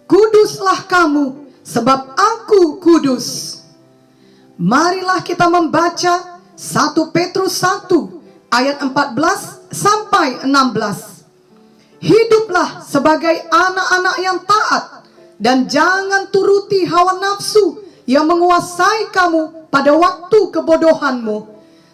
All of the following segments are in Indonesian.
Kuduslah kamu, sebab aku kudus. Marilah kita membaca 1 Petrus 1 ayat 14 sampai 16. Hiduplah sebagai anak-anak yang taat, dan jangan turuti hawa nafsu yang menguasai kamu pada waktu kebodohanmu.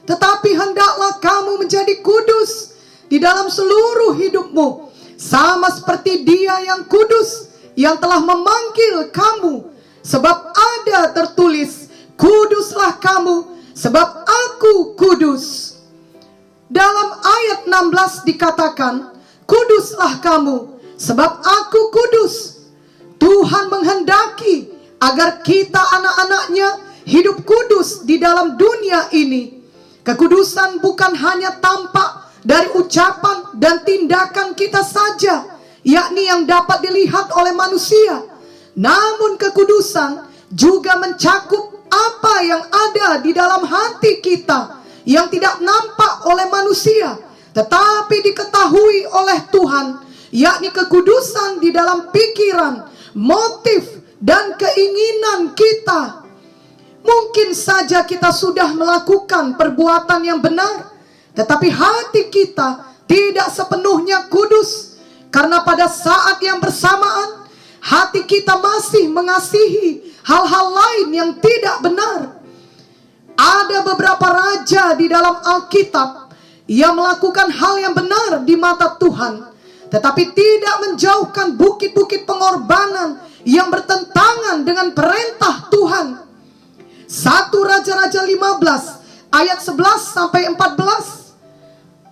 Tetapi hendaklah kamu menjadi kudus di dalam seluruh hidupmu, sama seperti Dia yang kudus yang telah memanggil kamu. Sebab ada tertulis, kuduslah kamu, sebab aku kudus. Dalam ayat 16 dikatakan, kuduslah kamu, sebab aku kudus. Tuhan menghendaki agar kita anak-anaknya hidup kudus di dalam dunia ini. Kekudusan bukan hanya tampak dari ucapan dan tindakan kita saja, yakni yang dapat dilihat oleh manusia. Namun kekudusan juga mencakup apa yang ada di dalam hati kita, yang tidak nampak oleh manusia, tetapi diketahui oleh Tuhan, yakni kekudusan di dalam pikiran, motif, dan keinginan kita. Mungkin saja kita sudah melakukan perbuatan yang benar, tetapi hati kita tidak sepenuhnya kudus. Karena pada saat yang bersamaan, hati kita masih mengasihi hal-hal lain yang tidak benar. Ada beberapa raja di dalam Alkitab yang melakukan hal yang benar di mata Tuhan, tetapi tidak menjauhkan bukit-bukit pengorbanan yang bertentangan dengan perintah Tuhan. 1 Raja-Raja 15 ayat 11 sampai 14.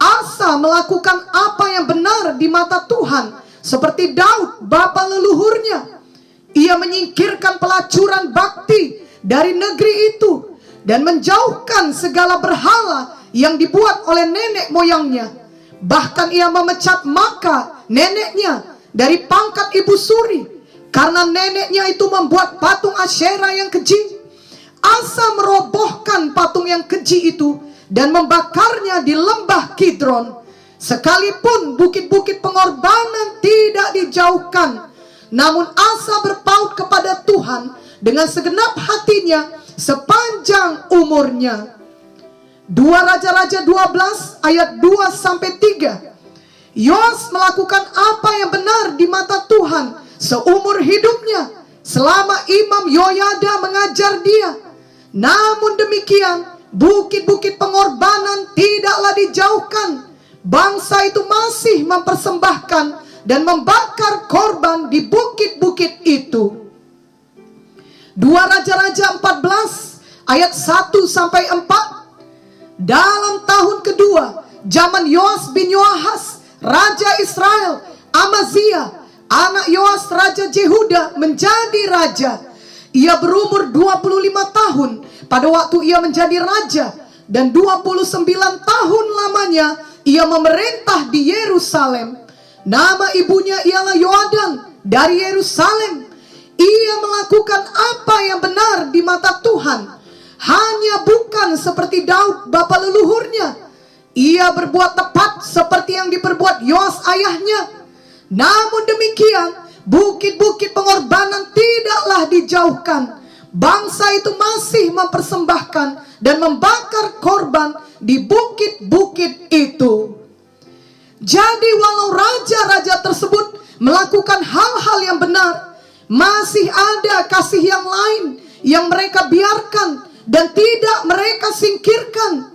Asa melakukan apa yang benar di mata Tuhan, seperti Daud bapa leluhurnya. Ia menyingkirkan pelacuran bakti dari negeri itu dan menjauhkan segala berhala yang dibuat oleh nenek moyangnya. Bahkan ia memecat Maka, neneknya, dari pangkat ibu suri, karena neneknya itu membuat patung Asyera yang keji. Asa merobohkan patung yang keji itu dan membakarnya di lembah Kidron. Sekalipun bukit-bukit pengorbanan tidak dijauhkan, namun Asa berpaut kepada Tuhan dengan segenap hatinya sepanjang umurnya. 2 Raja-Raja 12 ayat 2 sampai 3. Yoas melakukan apa yang benar di mata Tuhan seumur hidupnya, selama Imam Yoyada mengajar dia. Namun demikian, bukit-bukit pengorbanan tidaklah dijauhkan. Bangsa itu masih mempersembahkan dan membakar korban di bukit-bukit itu. 2 Raja-Raja 14 ayat 1 sampai 4. Dalam tahun kedua zaman Yoas bin Yoahas raja Israel, Amaziah anak Yoas raja Yehuda menjadi raja. Ia berumur 25 tahun pada waktu ia menjadi raja, dan 29 tahun lamanya ia memerintah di Yerusalem. Nama ibunya ialah Yoadan dari Yerusalem. Ia melakukan apa yang benar di mata Tuhan, hanya bukan seperti Daud bapa leluhurnya. Ia berbuat tepat seperti yang diperbuat Yoas ayahnya. Namun demikian, bukit-bukit pengorbanan tidaklah dijauhkan. Bangsa itu masih mempersembahkan dan membakar korban di bukit-bukit itu. Jadi walau raja-raja tersebut melakukan hal-hal yang benar, masih ada kasih yang lain yang mereka biarkan dan tidak mereka singkirkan.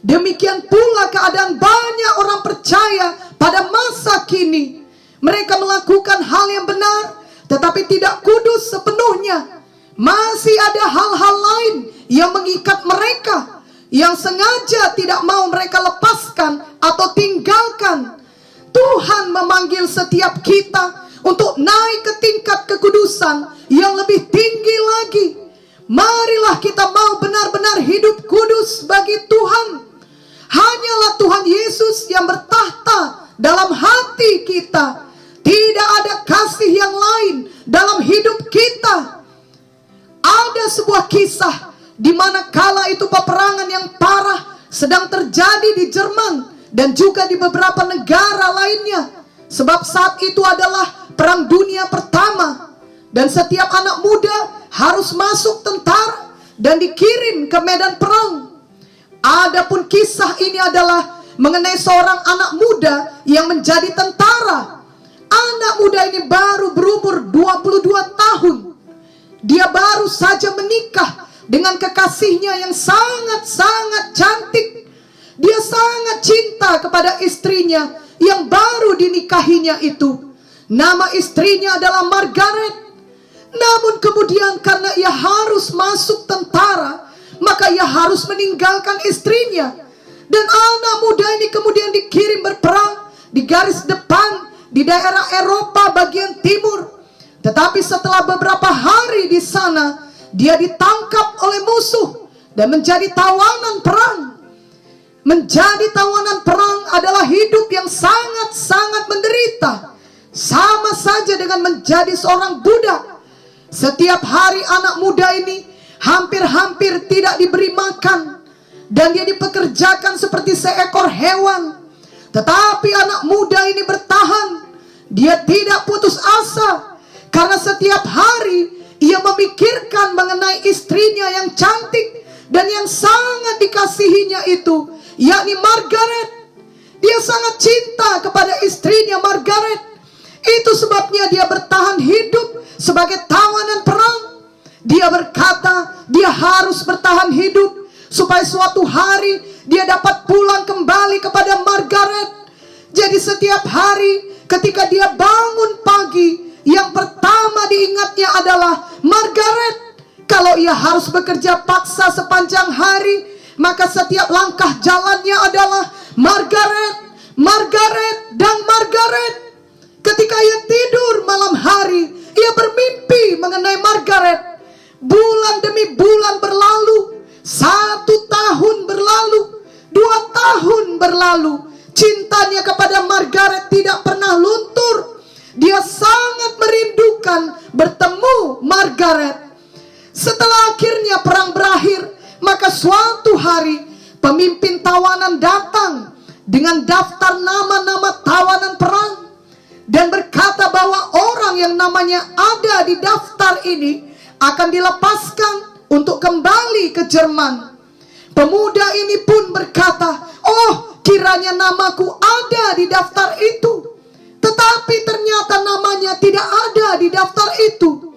Demikian pula keadaan banyak orang percaya pada masa kini. Mereka melakukan hal yang benar, tetapi tidak kudus sepenuhnya. Masih ada hal-hal lain yang mengikat mereka, yang sengaja tidak mau mereka lepaskan atau tinggalkan. Tuhan memanggil setiap kita untuk naik ke tingkat kekudusan yang lebih tinggi lagi. Marilah kita mau benar-benar hidup kudus bagi Tuhan. Hanyalah Tuhan Yesus yang bertahta dalam hati kita. Tidak ada kasih yang lain dalam hidup kita. Ada sebuah kisah di mana kala itu peperangan yang parah sedang terjadi di Jerman dan juga di beberapa negara lainnya. Sebab saat itu adalah Perang Dunia Pertama, dan setiap anak muda harus masuk tentara dan dikirim ke medan perang. Adapun kisah ini adalah mengenai seorang anak muda yang menjadi tentara. Anak muda ini baru berumur 22 tahun. Dia baru saja menikah dengan kekasihnya yang sangat-sangat cantik. Dia sangat cinta kepada istrinya yang baru dinikahinya itu. Nama istrinya adalah Margaret. Namun kemudian karena ia harus masuk tentara, maka ia harus meninggalkan istrinya. Dan anak muda ini kemudian dikirim berperang di garis depan di daerah Eropa bagian timur. Tetapi setelah beberapa hari di sana, dia ditangkap oleh musuh dan menjadi tawanan perang. Menjadi tawanan perang adalah hidup yang sangat-sangat menderita. Sama saja dengan menjadi seorang budak. Setiap hari anak muda ini hampir-hampir tidak diberi makan, dan dia dipekerjakan seperti seekor hewan. Tetapi anak muda ini bertahan. Dia tidak putus asa, karena setiap hari ia memikirkan mengenai istrinya yang cantik dan yang sangat dikasihinya itu, yakni Margaret. Dia sangat cinta kepada istrinya Margaret. Itu sebabnya dia bertahan hidup sebagai tawanan perang. Dia berkata dia harus bertahan hidup supaya suatu hari dia dapat pulang kembali kepada Margaret. Jadi setiap hari ketika dia bangun pagi, yang pertama diingatnya adalah Margaret. Kalau ia harus bekerja paksa sepanjang hari, maka setiap langkah jalannya adalah Margaret, Margaret, dan Margaret. Ketika ia tidur malam hari, ia bermimpi mengenai Margaret. Bulan demi bulan berlalu, 1 tahun berlalu, 2 tahun berlalu. Cintanya kepada Margaret tidak pernah luntur. Dia sangat merindukan bertemu Margaret. Setelah akhirnya perang berakhir, maka suatu hari pemimpin tawanan datang dengan daftar nama-nama tawanan perang dan berkata bahwa orang yang namanya ada di daftar ini akan dilepaskan untuk kembali ke Jerman. Pemuda ini pun berkata, "Oh, kiranya namaku ada di daftar itu." Tetapi ternyata namanya tidak ada di daftar itu.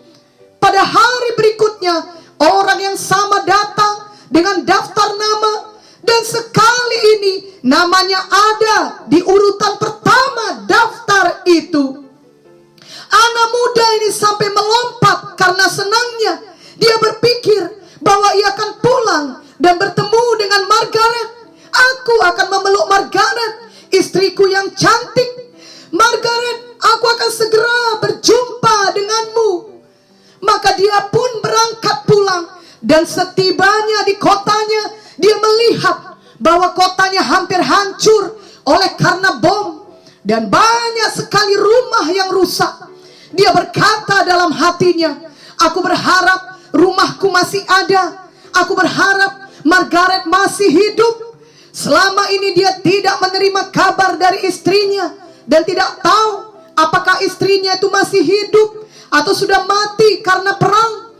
Pada hari berikutnya, orang yang sama datang dengan daftar nama, dan sekali ini namanya ada di urutan pertama daftar itu. Anak muda ini sampai melompat karena senangnya. Dia berpikir bahwa ia akan pulang dan bertemu dengan Margaret. Aku akan memeluk Margaret, istriku yang cantik. Margaret, aku akan segera berjumpa denganmu. Maka dia pun berangkat pulang, dan setibanya di kotanya, dia melihat bahwa kotanya hampir hancur oleh karena bom, dan banyak sekali rumah yang rusak. Dia berkata dalam hatinya, "Aku berharap rumahku masih ada. Aku berharap Margaret masih hidup." Selama ini dia tidak menerima kabar dari istrinya, dan tidak tahu apakah istrinya itu masih hidup atau sudah mati karena perang.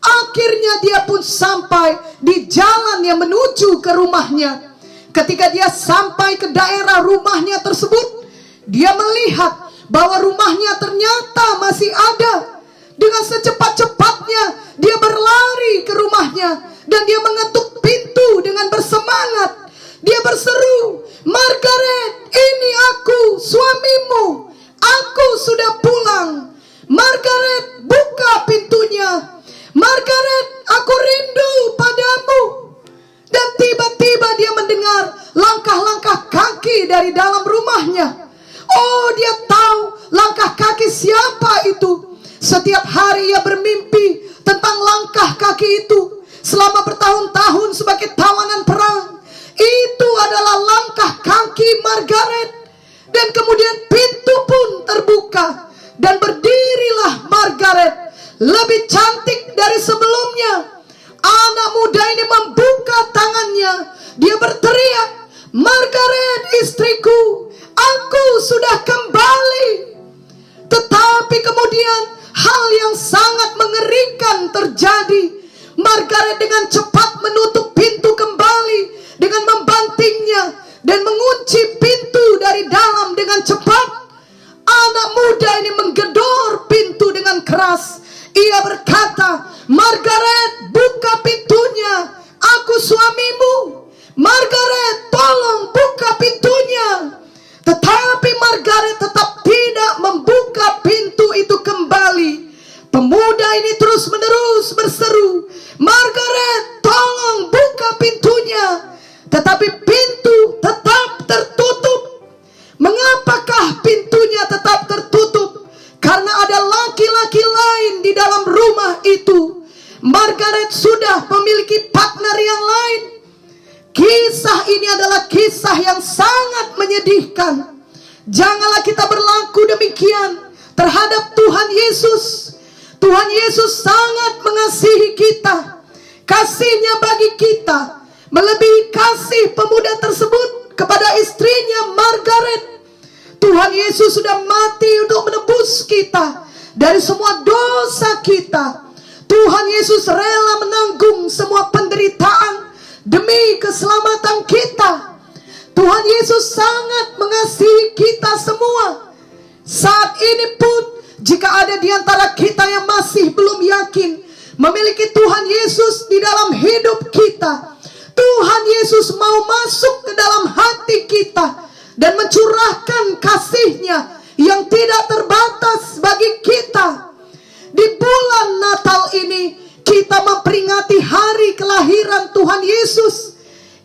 Akhirnya dia pun sampai di jalan yang menuju ke rumahnya. Ketika dia sampai ke daerah rumahnya tersebut, dia melihat bahwa rumahnya ternyata masih ada. Dengan secepat-cepatnya dia berlari ke rumahnya, dan dia mengetuk pintu dengan bersemangat. Dia berseru, "Margaret, ini aku, suamimu. Aku sudah pulang. Margaret, buka pintunya. Margaret, aku rindu padamu." Dan tiba-tiba dia mendengar langkah-langkah kaki dari dalam rumahnya. Oh, dia tahu langkah kaki siapa itu. Setiap hari ia bermimpi tentang langkah kaki itu. Selama bertahun-tahun sebagai tawanan perang, itu adalah langkah kaki Margaret. Dan kemudian pintu pun terbuka, dan berdirilah Margaret, lebih cantik dari sebelumnya. anak muda ini membuka tangannya. Dia berteriak, "Margaret, istriku, aku sudah kembali." Tetapi kemudian hal yang sangat mengerikan terjadi. Margaret dengan cepat menutup pintu kembali dengan membantingnya dan mengunci pintu dari dalam dengan cepat. Anak muda ini menggedor pintu dengan keras. Ia berkata, "Margaret, buka pintunya. Aku suamimu. Margaret, tolong buka pintunya." Tetapi Margaret tetap tidak membuka pintu itu kembali. Pemuda ini terus-menerus berseru, "Margaret, tolong buka pintunya." Tetapi pintu tetap tertutup. Mengapakah pintunya tetap tertutup? Karena ada laki-laki lain di dalam rumah itu. Margaret sudah memiliki partner yang lain. Kisah ini adalah kisah yang sangat menyedihkan. Janganlah kita berlaku demikian terhadap Tuhan Yesus. Tuhan Yesus sangat mengasihi kita. Kasihnya bagi kita melebihi kasih pemuda tersebut kepada istrinya Margaret. Tuhan Yesus sudah mati untuk menebus kita dari semua dosa kita. Tuhan Yesus rela menanggung semua penderitaan demi keselamatan kita. Tuhan Yesus sangat mengasihi kita semua. Saat ini pun, jika ada di antara kita yang masih belum yakin memiliki Tuhan Yesus di dalam hidup kita, Tuhan Yesus mau masuk ke dalam hati kita dan mencurahkan kasih-Nya yang tidak terbatas bagi kita. Di bulan Natal ini kita memperingati hari kelahiran Tuhan Yesus.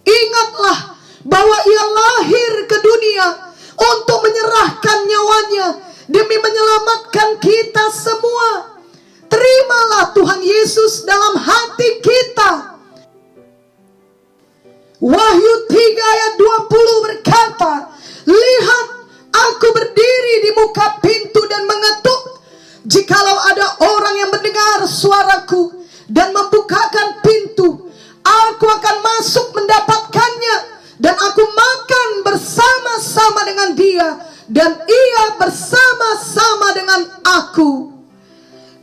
Ingatlah bahwa Ia lahir ke dunia untuk menyerahkan nyawanya demi menyelamatkan kita semua. Terimalah Tuhan Yesus dalam hati kita. Wahyu 3 ayat 20 berkata, "Lihat, aku berdiri di muka pintu dan mengetuk. Jikalau ada orang yang mendengar suaraku dan membukakan pintu, aku akan masuk mendapatkannya, dan aku makan bersama-sama dengan dia, dan ia bersama-sama dengan aku."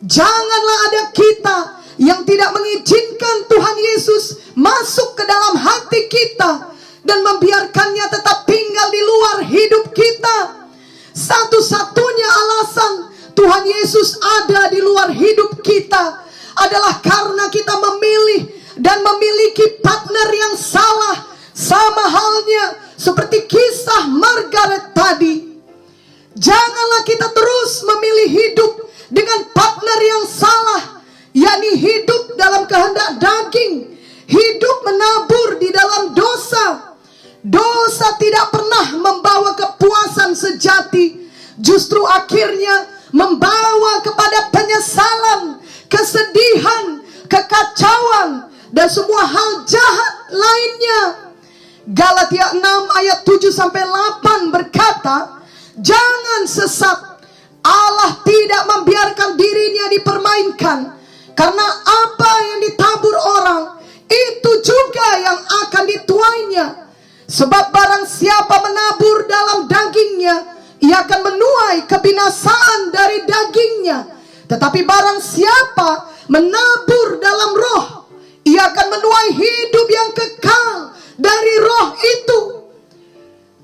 Janganlah ada kita yang tidak mengizinkan Tuhan Yesus masuk ke dalam hati kita dan membiarkannya tetap tinggal di luar hidup kita. Satu-satunya alasan Tuhan Yesus ada di luar hidup kita adalah karena kita memilih dan memiliki partner yang salah. Sama halnya seperti kisah Margaret tadi. Janganlah kita terus memilih hidup dengan partner yang salah, yakni hidup dalam kehendak daging, hidup menabur di dalam dosa. Dosa tidak pernah membawa kepuasan sejati, justru akhirnya membawa kepada penyesalan, kesedihan, kekacauan, dan semua hal jahat lainnya. Galatia 6 ayat 7-8 berkata, "Jangan sesat. Allah tidak membiarkan dirinya dipermainkan, karena apa yang ditabur orang, itu juga yang akan dituainya. Sebab barang siapa menabur dalam dagingnya, ia akan menuai kebinasaan dari dagingnya. Tetapi barang siapa menabur dalam roh, ia akan menuai hidup yang kekal dari roh itu."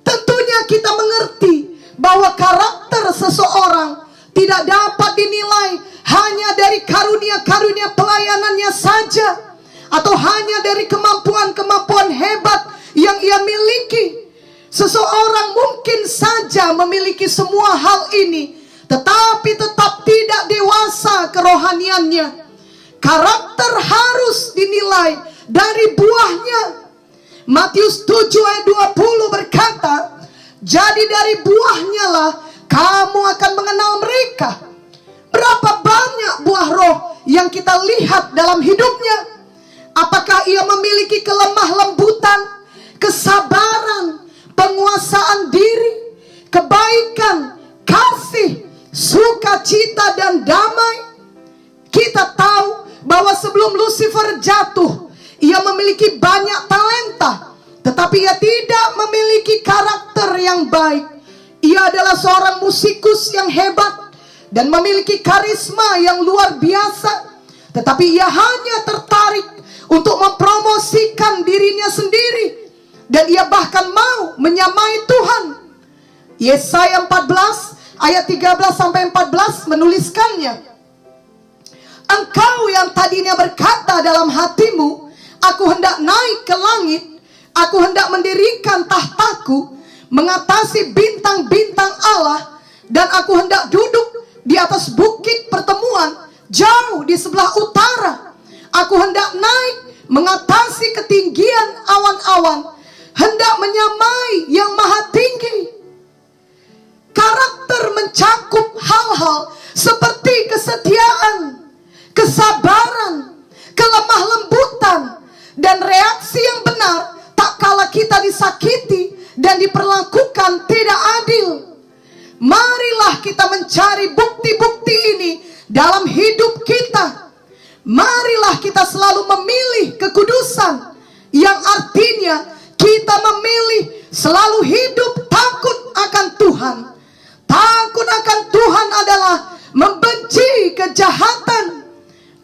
Tentunya kita mengerti bahwa karakter seseorang tidak dapat dinilai hanya dari karunia-karunia pelayanannya saja, atau hanya dari kemampuan-kemampuan hebat yang ia miliki. Seseorang mungkin saja memiliki semua hal ini, tetapi tetap tidak dewasa kerohaniannya. Karakter harus dinilai dari buahnya. Matius 7 ayat 20 berkata, "Jadi dari buahnya lah kamu akan mengenal mereka." Berapa banyak buah roh yang kita lihat dalam hidupnya? Apakah ia memiliki kelemah lembutan, kesabaran, penguasaan diri, kebaikan, kasih, sukacita, dan damai? Kita tahu bahwa sebelum Lucifer jatuh, ia memiliki banyak talenta, tetapi ia tidak memiliki karakter yang baik. Ia adalah seorang musikus yang hebat dan memiliki karisma yang luar biasa, tetapi ia hanya tertarik untuk mempromosikan dirinya sendiri, dan ia bahkan mau menyamai Tuhan. Yesaya 14 ayat 13-14 menuliskannya, engkau yang tadinya berkata dalam hatimu, aku hendak naik ke langit, aku hendak mendirikan tahtaku mengatasi bintang-bintang Allah, dan aku hendak duduk di atas bukit pertemuan jauh di sebelah utara. Aku hendak naik mengatasi ketinggian awan-awan, hendak menyamai yang maha tinggi. Karakter mencakup hal-hal seperti kesetiaan, kesabaran, kelemah lembutan, dan reaksi yang benar tak kala kita disakiti dan diperlakukan tidak adil. Marilah kita mencari bukti-bukti ini dalam hidup kita. Marilah kita selalu memilih kekudusan, yang artinya kita memilih selalu hidup takut akan Tuhan. Takut akan Tuhan adalah membenci kejahatan.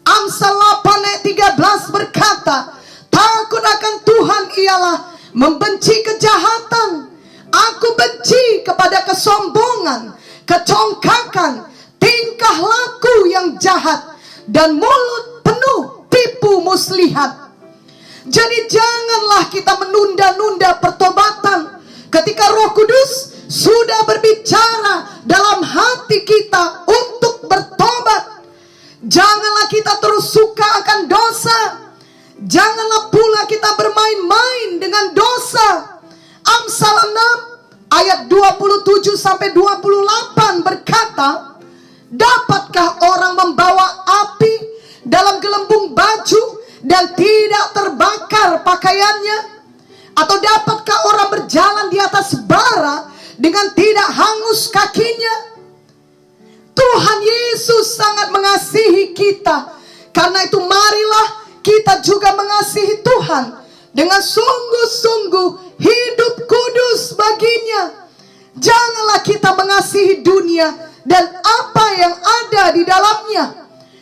Amsal 8 ayat 13 berkata, takut akan Tuhan ialah membenci kejahatan. Aku benci kepada kesombongan, kecongkakan, tingkah laku yang jahat, dan mulut penuh tipu muslihat. Jadi janganlah kita menunda-nunda pertobatan ketika Roh Kudus sudah berbicara dalam hati kita untuk bertobat. Janganlah kita terus suka akan dosa. Janganlah pula kita bermain-main dengan dosa. Amsal 6 ayat 27-28 berkata, dapatkah orang membawa api dalam gelembung baju dan tidak terbakar pakaiannya? Atau dapatkah orang berjalan di atas bara dengan tidak hangus kakinya? Tuhan Yesus sangat mengasihi kita. Karena itu marilah kita juga mengasihi Tuhan dengan sungguh-sungguh hidup kudus baginya. Janganlah kita mengasihi dunia dan apa yang ada di dalamnya.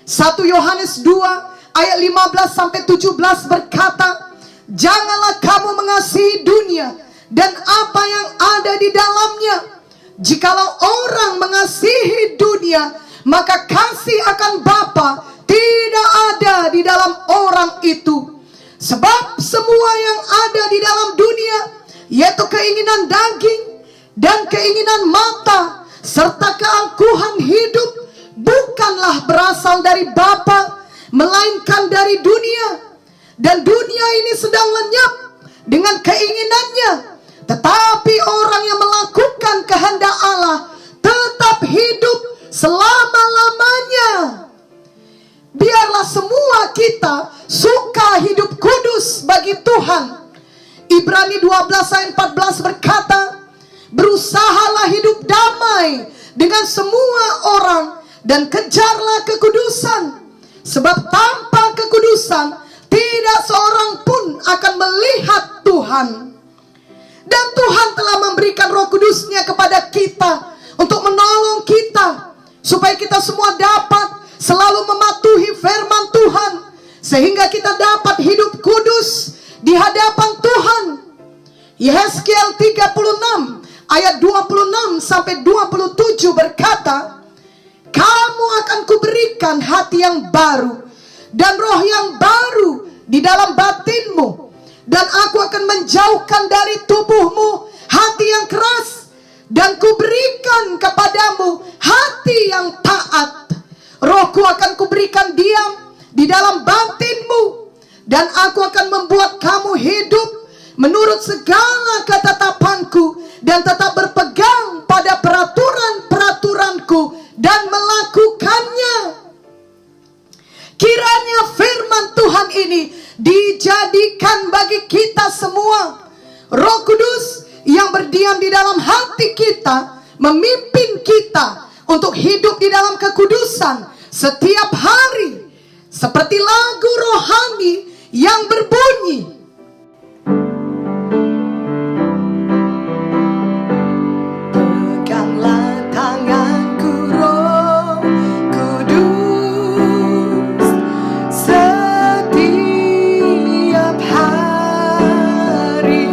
1 Yohanes 2 ayat 15-17 berkata, janganlah kamu mengasihi dunia dan apa yang ada di dalamnya. Jikalau orang mengasihi dunia, maka kasih akan Bapa tidak ada di dalam orang itu. Sebab semua yang ada di dalam dunia, yaitu keinginan daging dan keinginan mata, serta keangkuhan hidup, bukanlah berasal dari Bapa, melainkan dari dunia. Dan dunia ini sedang lenyap dengan keinginannya. Tetapi orang yang melakukan kehendak Allah tetap hidup selama-lamanya. Biarlah semua kita suka hidup kudus bagi Tuhan. Ibrani 12 ayat 14 berkata, berusahalah hidup damai dengan semua orang dan kejarlah kekudusan. Sebab tanpa kekudusan tidak seorang pun akan melihat Tuhan. Dan Tuhan telah memberikan Roh Kudus-Nya kepada kita untuk menolong kita supaya kita semua dapat selalu mematuhi firman Tuhan, sehingga kita dapat hidup kudus di hadapan Tuhan. Yehezkiel 36 ayat 26-27 berkata, kamu akan kuberikan hati yang baru dan roh yang baru di dalam batinmu, dan aku akan menjauhkan dari tubuhmu hati yang keras, dan kuberikan kepadamu hati yang taat. Rohku akan kuberikan diam di dalam batinmu, dan aku akan membuat kamu hidup menurut segala ketetapanku, dan tetap berpegang pada peraturan-peraturanku dan melakukannya. Kiranya firman Tuhan ini dijadikan bagi kita semua. Roh Kudus yang berdiam di dalam hati kita memimpin kita untuk hidup di dalam kekudusan setiap hari, seperti lagu rohani yang berbunyi, peganglah tanganku Roh Kudus setiap hari.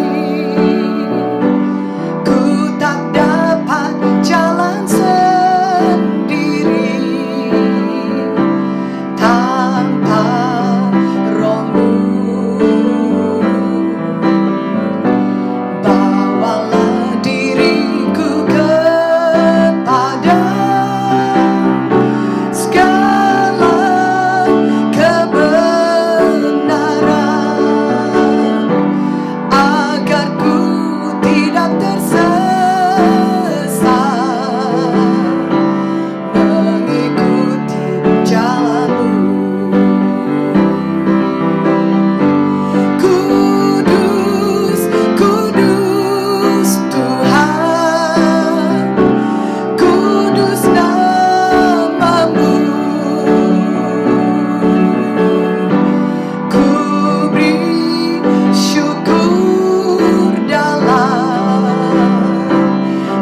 Ku tak dapat jalan sendiri tanpa Roh-Mu. Bawalah diriku kepada segala kebenaran, agar ku tidak tersesat mengikuti jalan-Mu. Kudus, kudus Tuhan, kudus nama-Mu. Ku beri syukur dalam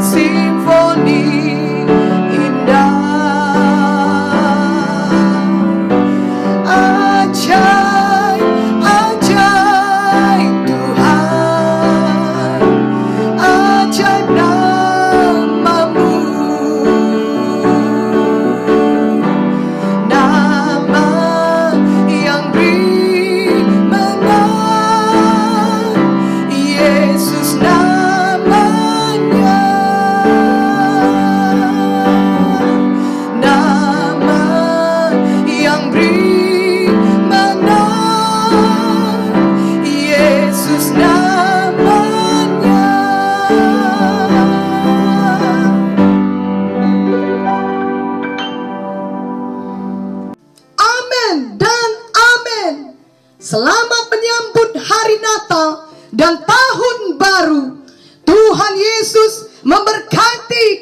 simfoni indah. Ajaib, ajaib Tuhan, ajaib nama-Mu. Nama yang beri menang, Yesus namanya. Nama yang beri menang, Yesus namanya. Amin dan amin. Selamat menyambut hari Natal dan tahun baru. Tuhan Yesus memberkati